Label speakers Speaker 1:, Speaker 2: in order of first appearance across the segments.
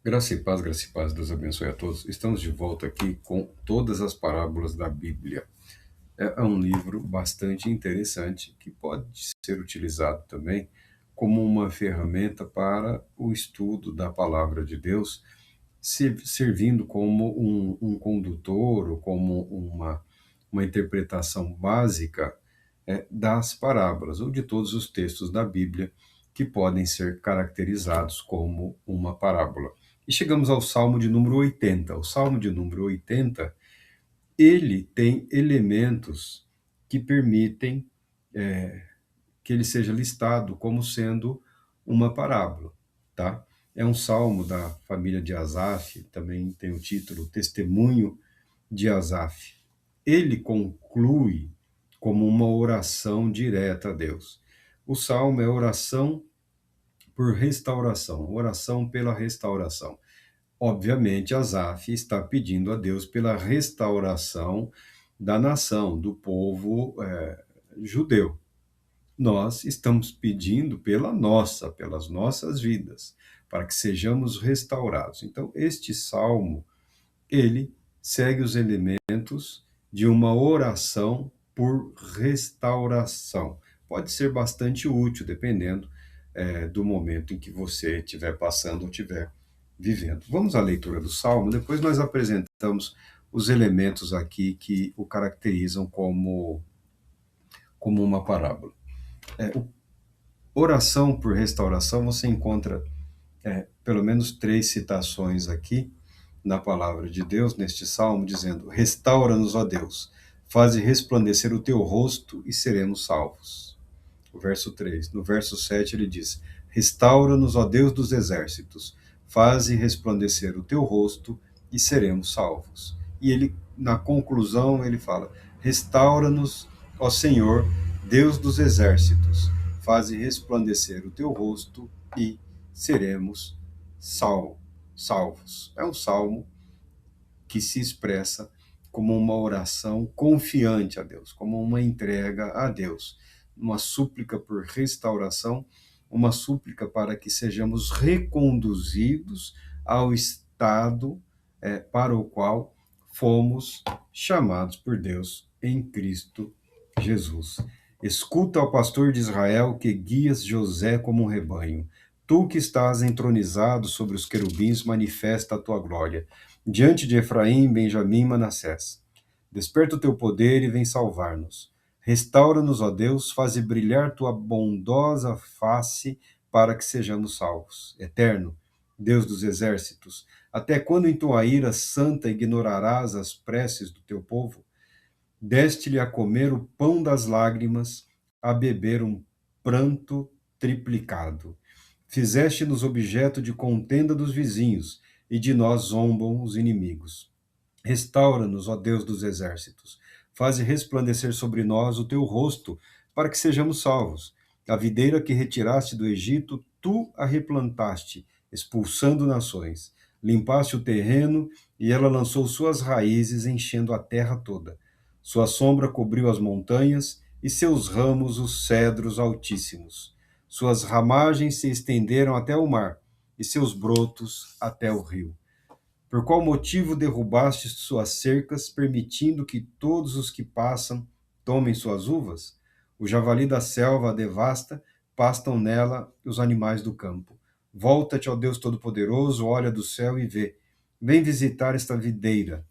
Speaker 1: Graça e paz, Deus abençoe a todos. Estamos de volta aqui com todas as parábolas da Bíblia. É um livro bastante interessante que pode ser utilizado também como uma ferramenta para o estudo da palavra de Deus, servindo como um condutor ou como uma interpretação básica das parábolas ou de todos os textos da Bíblia que podem ser caracterizados como uma parábola. E chegamos ao Salmo de número 80. O Salmo de número 80, ele tem elementos que permitem que ele seja listado como sendo uma parábola, tá? É um salmo da família de Asaf, também tem o título Testemunho de Asaf. Ele conclui como uma oração direta a Deus. O salmo é oração por restauração, oração pela restauração. Obviamente, Asaf está pedindo a Deus pela restauração da nação, do povo judeu. Nós estamos pedindo pelas nossas vidas, para que sejamos restaurados. Então, este salmo, ele segue os elementos de uma oração por restauração. Pode ser bastante útil, dependendo do momento em que você estiver passando ou estiver vivendo. Vamos à leitura do Salmo, depois nós apresentamos os elementos aqui que o caracterizam como uma parábola. Oração por restauração, você encontra pelo menos 3 citações aqui na palavra de Deus, neste salmo, dizendo: Restaura-nos, ó Deus, faze resplandecer o teu rosto e seremos salvos. O verso 3. No verso 7 ele diz: Restaura-nos, ó Deus dos exércitos, faze resplandecer o teu rosto e seremos salvos. E ele, na conclusão, ele fala: Restaura-nos, ó Senhor, Deus dos exércitos, faze resplandecer o teu rosto e seremos salvos. É um salmo que se expressa como uma oração confiante a Deus, como uma entrega a Deus, uma súplica por restauração, uma súplica para que sejamos reconduzidos ao estado para o qual fomos chamados por Deus em Cristo Jesus. Escuta, ó pastor de Israel, que guias José como um rebanho. Tu que estás entronizado sobre os querubins, manifesta a tua glória. Diante de Efraim, Benjamim e Manassés. Desperta o teu poder e vem salvar-nos. Restaura-nos, ó Deus, faze brilhar tua bondosa face para que sejamos salvos. Eterno, Deus dos exércitos, até quando em tua ira santa ignorarás as preces do teu povo? Deste-lhe a comer o pão das lágrimas, a beber um pranto triplicado. Fizeste-nos objeto de contenda dos vizinhos, e de nós zombam os inimigos. Restaura-nos, ó Deus dos exércitos. Faze resplandecer sobre nós o teu rosto, para que sejamos salvos. A videira que retiraste do Egito, tu a replantaste, expulsando nações. Limpaste o terreno, e ela lançou suas raízes, enchendo a terra toda. Sua sombra cobriu as montanhas, e seus ramos os cedros altíssimos. Suas ramagens se estenderam até o mar, e seus brotos até o rio. Por qual motivo derrubaste suas cercas, permitindo que todos os que passam tomem suas uvas? O javali da selva a devasta, pastam nela os animais do campo. Volta-te, ó Deus Todo-Poderoso, olha do céu e vê. Vem visitar esta videira,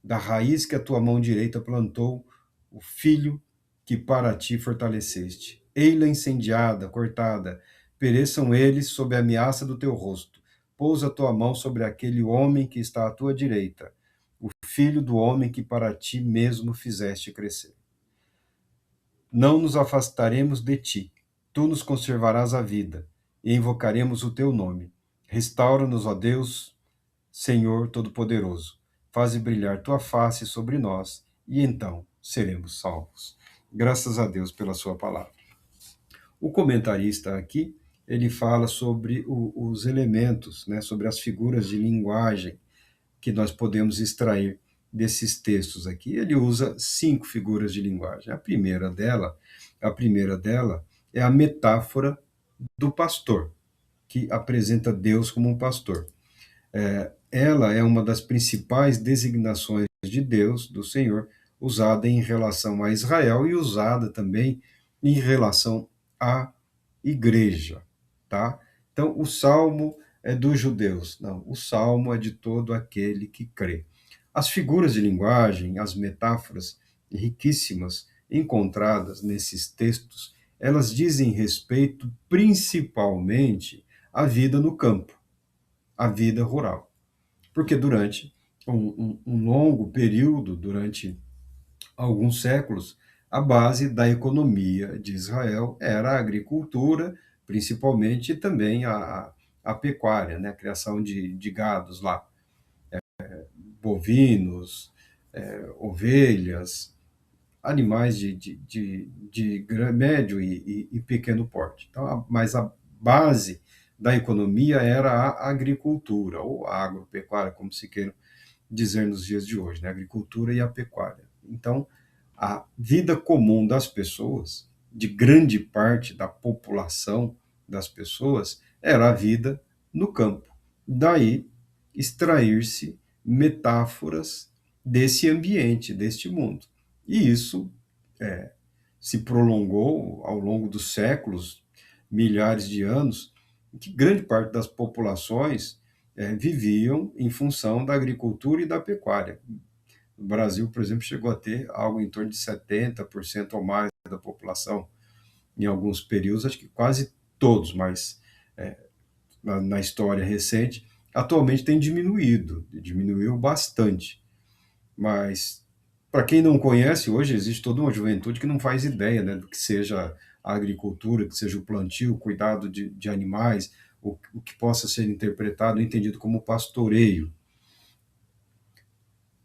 Speaker 1: da raiz que a tua mão direita plantou, o filho que para ti fortaleceste. Ei-la incendiada, cortada, pereçam eles sob a ameaça do teu rosto. Pousa a tua mão sobre aquele homem que está à tua direita, o filho do homem que para ti mesmo fizeste crescer. Não nos afastaremos de ti, tu nos conservarás a vida, e invocaremos o teu nome. Restaura-nos, ó Deus, Senhor Todo-Poderoso, faze brilhar tua face sobre nós, e então seremos salvos. Graças a Deus pela sua palavra. O comentarista aqui, ele fala sobre os elementos, né, sobre as figuras de linguagem que nós podemos extrair desses textos aqui. Ele usa 5 figuras de linguagem. A primeira dela é a metáfora do pastor, que apresenta Deus como um pastor. Ela é uma das principais designações de Deus, do Senhor, usada em relação a Israel e usada também em relação à igreja, tá? Então, o salmo é dos judeus, não, o salmo é de todo aquele que crê. As figuras de linguagem, as metáforas riquíssimas encontradas nesses textos, elas dizem respeito principalmente à vida no campo, à vida rural. Porque durante um longo período, durante alguns séculos, a base da economia de Israel era a agricultura, principalmente, e também a pecuária, né? A criação de gados lá, bovinos, ovelhas, animais de médio e pequeno porte. Então, mas a base da economia era a agricultura, ou a agropecuária, como se queira dizer nos dias de hoje, né? A agricultura e a pecuária. Então, a vida comum das pessoas, de grande parte da população das pessoas, era a vida no campo. Daí, extrair-se metáforas desse ambiente, deste mundo. E isso se prolongou ao longo dos séculos, milhares de anos, em que grande parte das populações viviam em função da agricultura e da pecuária. O Brasil, por exemplo, chegou a ter algo em torno de 70% ou mais da população, em alguns períodos, acho que quase todos, mas na história recente, atualmente tem diminuído, diminuiu bastante. Mas, para quem não conhece, hoje existe toda uma juventude que não faz ideia, né, do que seja a agricultura, que seja o plantio, o cuidado de animais, o que possa ser interpretado, entendido como pastoreio.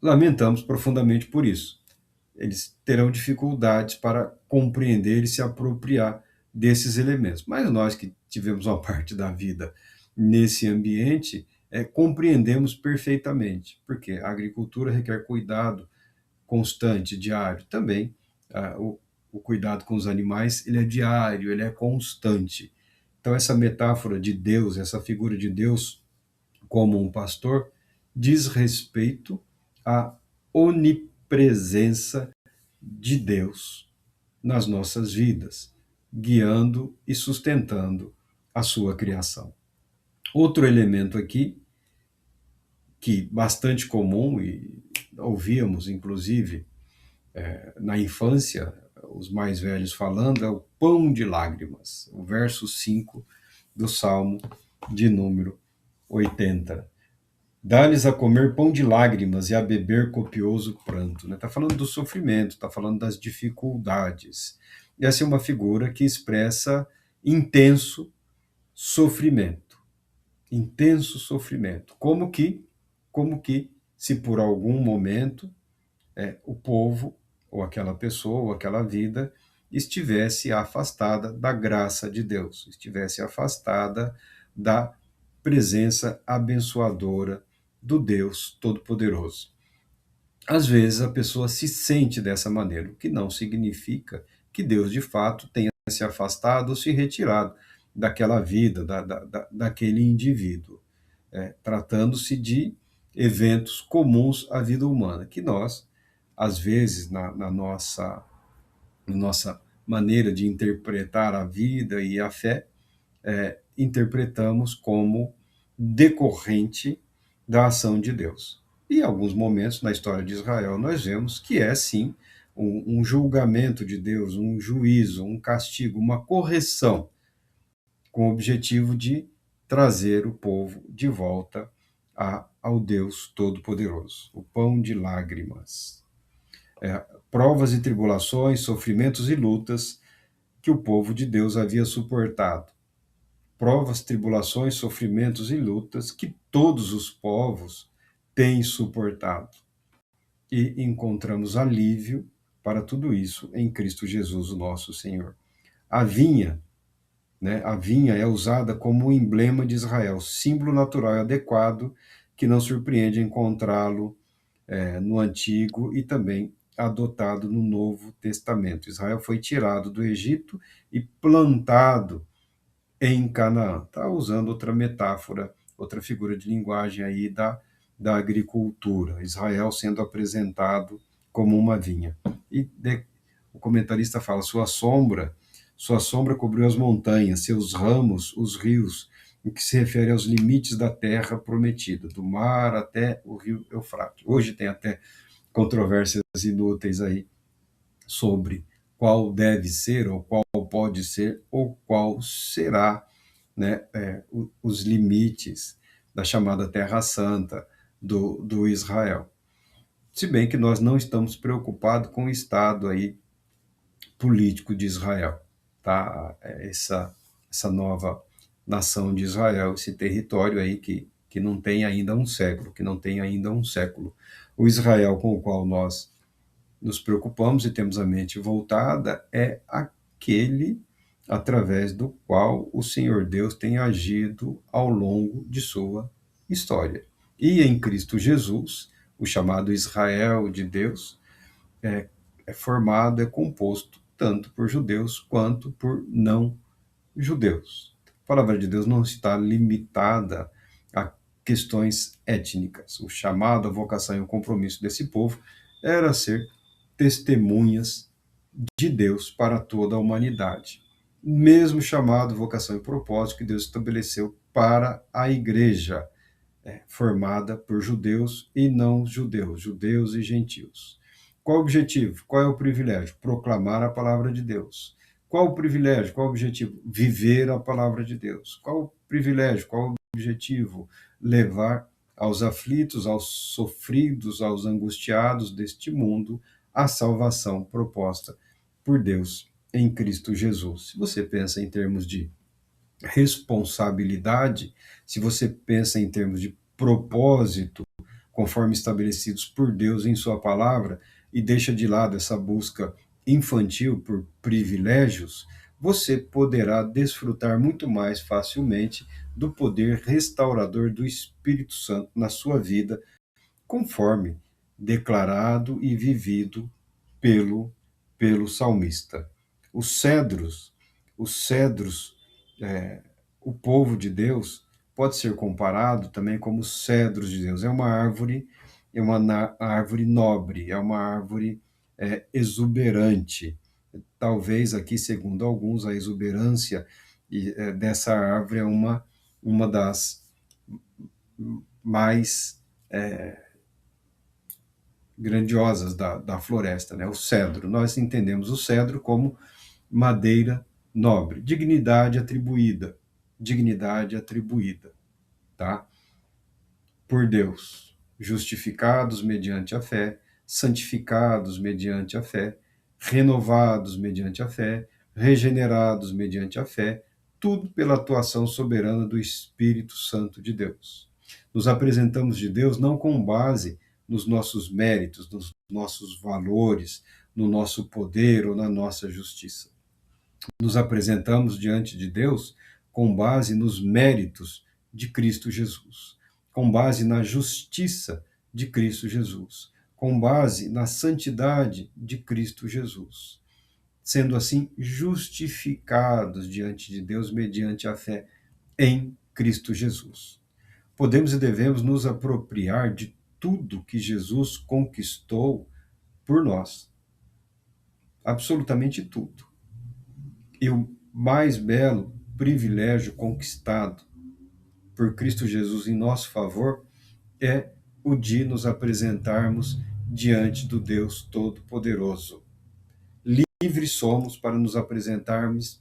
Speaker 1: Lamentamos profundamente por isso. Eles terão dificuldades para compreender e se apropriar desses elementos. Mas nós que tivemos uma parte da vida nesse ambiente, compreendemos perfeitamente, porque a agricultura requer cuidado constante, diário. Também o cuidado com os animais, ele é diário, ele é constante. Então, essa metáfora de Deus, essa figura de Deus como um pastor, diz respeito à onipresença de Deus nas nossas vidas, guiando e sustentando a sua criação. Outro elemento aqui, que bastante comum, e ouvíamos inclusive na infância, os mais velhos falando, é o pão de lágrimas, o verso 5 do Salmo de número 80. Dá-lhes a comer pão de lágrimas e a beber copioso pranto. Está falando do sofrimento, está falando das dificuldades. E essa é uma figura que expressa intenso sofrimento. Intenso sofrimento. Como que se por algum momento o povo, ou aquela pessoa, ou aquela vida, estivesse afastada da graça de Deus, estivesse afastada da presença abençoadora do Deus Todo-Poderoso. Às vezes a pessoa se sente dessa maneira, o que não significa que Deus de fato tenha se afastado ou se retirado daquela vida, daquele indivíduo, tratando-se de eventos comuns à vida humana, que nós, às vezes, na nossa maneira de interpretar a vida e a fé, interpretamos como decorrente da ação de Deus. E em alguns momentos na história de Israel nós vemos que é sim um julgamento de Deus, um juízo, um castigo, uma correção, com o objetivo de trazer o povo de volta ao Deus Todo-Poderoso. O pão de lágrimas. Provas e tribulações, sofrimentos e lutas que o povo de Deus havia suportado. Provas, tribulações, sofrimentos e lutas que todos os povos têm suportado. E encontramos alívio para tudo isso em Cristo Jesus, o nosso Senhor. A vinha, né, a vinha é usada como emblema de Israel, símbolo natural e adequado, que não surpreende encontrá-lo no Antigo e também adotado no Novo Testamento. Israel foi tirado do Egito e plantado em Canaã. Está usando outra metáfora outra figura de linguagem aí da agricultura, Israel sendo apresentado como uma vinha. O comentarista fala, sua sombra cobriu as montanhas, seus ramos, os rios, o que se refere aos limites da terra prometida, do mar até o rio Eufrates. Hoje tem até controvérsias inúteis aí sobre qual deve ser, ou qual pode ser, ou qual será, né, os limites da chamada Terra Santa do Israel. Se bem que nós não estamos preocupados com o estado aí político de Israel, tá? Essa nova nação de Israel, esse território aí que não tem ainda um século, que não tem ainda um século. O Israel com o qual nós nos preocupamos e temos a mente voltada é aquele através do qual o Senhor Deus tem agido ao longo de sua história. E em Cristo Jesus, o chamado Israel de Deus é, é formado, é composto tanto por judeus quanto por não judeus. A palavra de Deus não está limitada a questões étnicas. O chamado, a vocação e o compromisso desse povo era ser testemunhas de Deus para toda a humanidade. Mesmo chamado, vocação e propósito que Deus estabeleceu para a igreja, formada por judeus e não judeus, judeus e gentios. Qual o objetivo? Qual é o privilégio? Proclamar a palavra de Deus. Qual o privilégio? Qual o objetivo? Viver a palavra de Deus. Qual o privilégio? Qual o objetivo? Levar aos aflitos, aos sofridos, aos angustiados deste mundo a salvação proposta por Deus em Cristo Jesus. Se você pensa em termos de responsabilidade, se você pensa em termos de propósito, conforme estabelecidos por Deus em Sua palavra, e deixa de lado essa busca infantil por privilégios, você poderá desfrutar muito mais facilmente do poder restaurador do Espírito Santo na sua vida, conforme declarado e vivido pelo, pelo salmista. Os cedros, os cedros, é, o povo de Deus pode ser comparado também como os cedros de Deus. É uma árvore nobre, é uma árvore exuberante. Talvez aqui, segundo alguns, a exuberância dessa árvore é uma das mais grandiosas da floresta, né? O cedro. Nós entendemos o cedro como madeira nobre, dignidade atribuída, tá? Por Deus, justificados mediante a fé, santificados mediante a fé, renovados mediante a fé, regenerados mediante a fé, tudo pela atuação soberana do Espírito Santo de Deus. Nos apresentamos de Deus não com base nos nossos méritos, nos nossos valores, no nosso poder ou na nossa justiça. Nos apresentamos diante de Deus com base nos méritos de Cristo Jesus, com base na justiça de Cristo Jesus, com base na santidade de Cristo Jesus, sendo assim justificados diante de Deus mediante a fé em Cristo Jesus. Podemos e devemos nos apropriar de tudo que Jesus conquistou por nós, absolutamente tudo. E o mais belo privilégio conquistado por Cristo Jesus em nosso favor é o de nos apresentarmos diante do Deus Todo-Poderoso. Livres somos para nos apresentarmos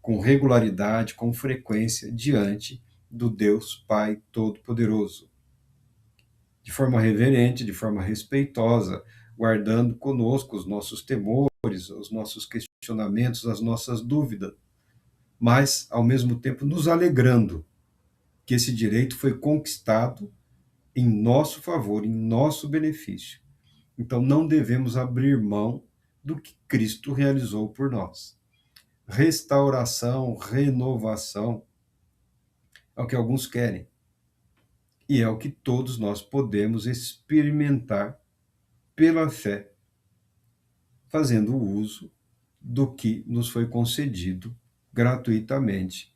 Speaker 1: com regularidade, com frequência diante do Deus Pai Todo-Poderoso, de forma reverente, de forma respeitosa, guardando conosco os nossos temores, os nossos questionamentos, as nossas dúvidas, mas, ao mesmo tempo, nos alegrando que esse direito foi conquistado em nosso favor, em nosso benefício. Então, não devemos abrir mão do que Cristo realizou por nós. Restauração, renovação, é o que alguns querem. E é o que todos nós podemos experimentar pela fé, fazendo uso do que nos foi concedido gratuitamente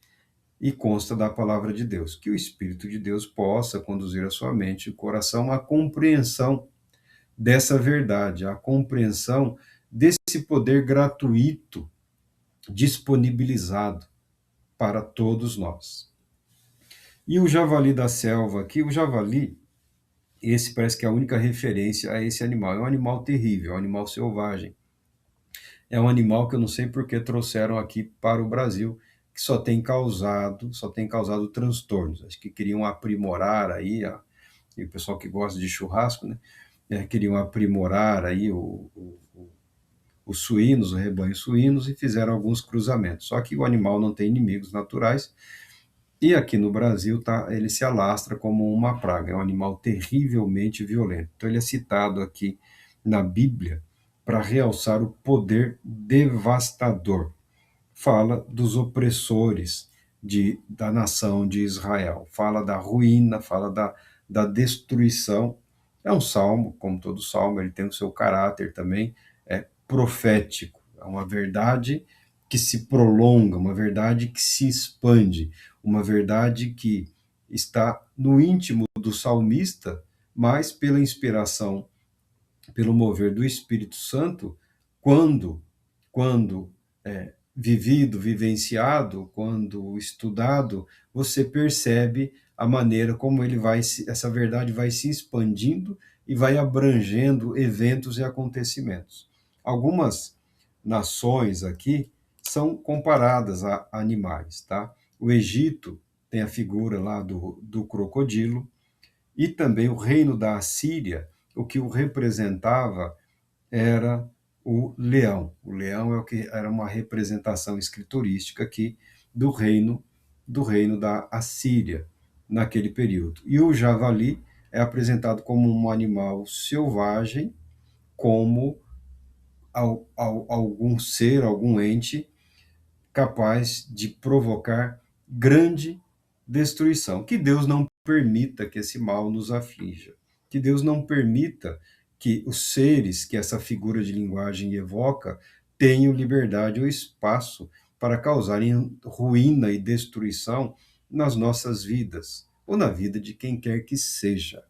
Speaker 1: e consta da palavra de Deus. Que o Espírito de Deus possa conduzir a sua mente e o coração à compreensão dessa verdade, à compreensão desse poder gratuito disponibilizado para todos nós. E o javali da selva aqui, o javali, esse parece que é a única referência a esse animal. É um animal terrível, é um animal selvagem. É um animal que eu não sei por que trouxeram aqui para o Brasil, que só tem causado transtornos. Acho que queriam aprimorar aí, e o pessoal que gosta de churrasco, né? Queriam aprimorar aí os suínos, o rebanho suínos, e fizeram alguns cruzamentos. Só que o animal não tem inimigos naturais, e aqui no Brasil ele se alastra como uma praga, é um animal terrivelmente violento. Então ele é citado aqui na Bíblia para realçar o poder devastador. Fala dos opressores da nação de Israel, fala da ruína, fala da destruição. É um salmo, como todo salmo, ele tem o seu caráter também profético. É uma verdade que se prolonga, uma verdade que se expande, uma verdade que está no íntimo do salmista, mas pela inspiração, pelo mover do Espírito Santo, quando vivido, vivenciado, quando estudado, você percebe a maneira como essa verdade vai se expandindo e vai abrangendo eventos e acontecimentos. Algumas nações aqui são comparadas a animais, tá? O Egito tem a figura lá do crocodilo, e também o reino da Assíria, o que o representava era o leão. O leão era uma representação escriturística aqui do reino da Assíria naquele período. E o javali é apresentado como um animal selvagem, como algum ser, algum ente capaz de provocar grande destruição. Que Deus não permita que esse mal nos aflija. Que Deus não permita que os seres que essa figura de linguagem evoca tenham liberdade ou espaço para causarem ruína e destruição nas nossas vidas, ou na vida de quem quer que seja.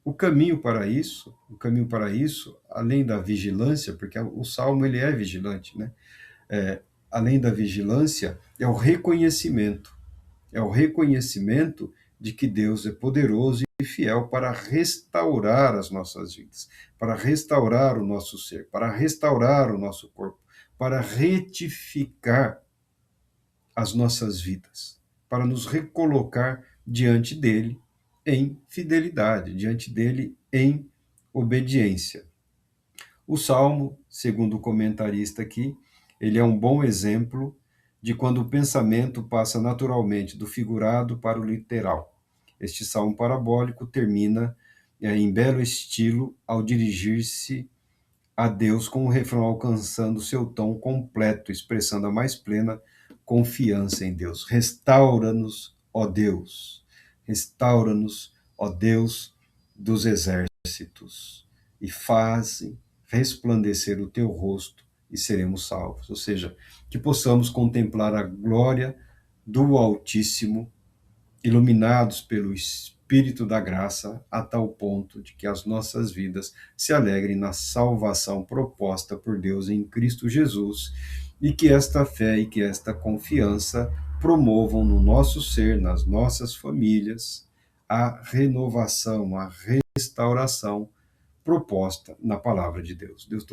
Speaker 1: O caminho para isso, além da vigilância, porque o Salmo ele é vigilante, né? Além da vigilância, é o reconhecimento. É o reconhecimento de que Deus é poderoso e fiel para restaurar as nossas vidas, para restaurar o nosso ser, para restaurar o nosso corpo, para retificar as nossas vidas, para nos recolocar diante dele em fidelidade, diante dele em obediência. O Salmo, segundo o comentarista aqui, ele é um bom exemplo de quando o pensamento passa naturalmente do figurado para o literal. Este salmo parabólico termina em belo estilo ao dirigir-se a Deus com o refrão alcançando seu tom completo, expressando a mais plena confiança em Deus. Restaura-nos, ó Deus. Restaura-nos, ó Deus dos exércitos, e faze resplandecer o teu rosto e seremos salvos. Ou seja, que possamos contemplar a glória do Altíssimo, iluminados pelo Espírito da graça, a tal ponto de que as nossas vidas se alegrem na salvação proposta por Deus em Cristo Jesus, e que esta fé e que esta confiança promovam no nosso ser, nas nossas famílias, a renovação, a restauração proposta na palavra de Deus. Deus